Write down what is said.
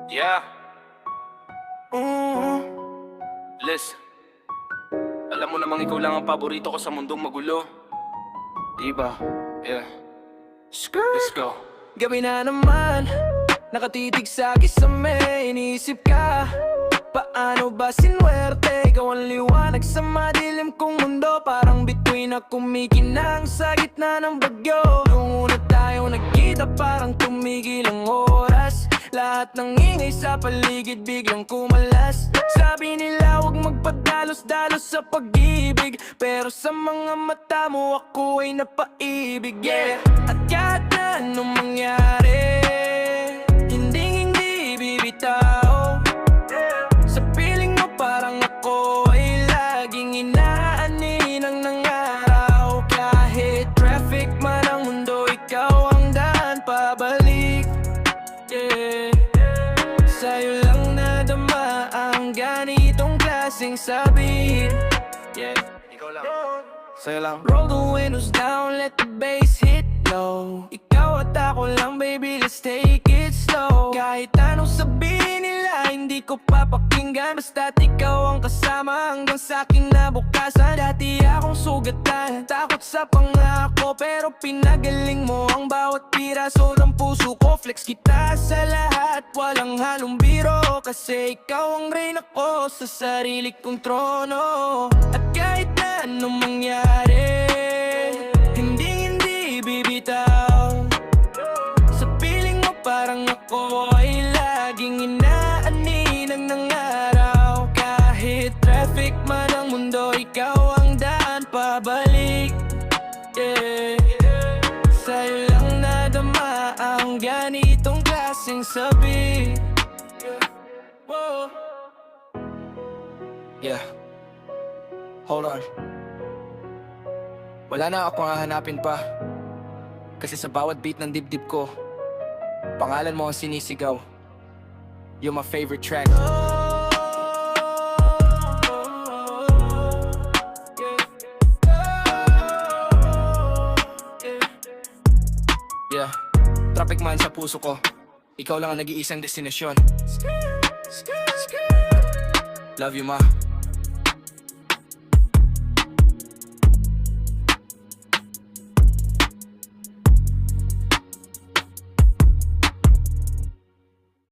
Yeah. Liz, alam mo namang ikaw lang ang paborito ko sa mundong magulo. Diba? Yeah. Let's go. Gabi na naman, nakatitig sa kisame. Iniisip ka, paano ba sinuwerte? Ikaw ang liwanag sa madilim kong mundo. Parang bituin na kumikinang sa gitna ng bagyo. Nung una tayo nagkita, parang tumigil ang oras. Lahat ng ingay sa paligid biglang kumalas. Sabi nila huwag magpadalos-dalos sa pag-ibig, pero sa mga mata mo ako ay napaibig, yeah. At kahit na anong mangyari, hindi bibitaw. Sa piling mo parang ako ay laging inaanin ng araw. Kahit traffic man ang mundo, ikaw ang daan pabalik, yeah. Sa'yo lang nadama ang ganitong klaseng sabihin, yeah. Ikaw lang. Sa'yo lang. Roll the windows down, let the bass hit low. Ikaw at ako lang, baby, let's take it slow. Kahit anong sabihin nila, hindi ko papakinggan. Basta't ikaw ang kasama hanggang sa'king nabukasan. Dati akong sugatan, takot sa pangako, pero pinagaling mo ang bawat piraso ng puso ko. Flex kita sa lahat, walang halong biro, kasi ikaw ang reyna ko sa sarili kong trono. At kahit na anong mangyari, hindi bibitaw. Sa piling mo parang ako ay laging inaaninang ng araw. Kahit traffic man ang mundo, ikaw ang daan pabalik, yeah. Sa'yo lang nadama ang ganitong klaseng sabi, whoa. Yeah. Hold on. Wala na akong hahanapin pa, kasi sa bawat beat ng dibdib ko, pangalan mo ang sinisigaw. You're my favorite track. Yeah. Traffic man sa puso ko, ikaw lang ang nag-iisang destinasyon. Love you, ma.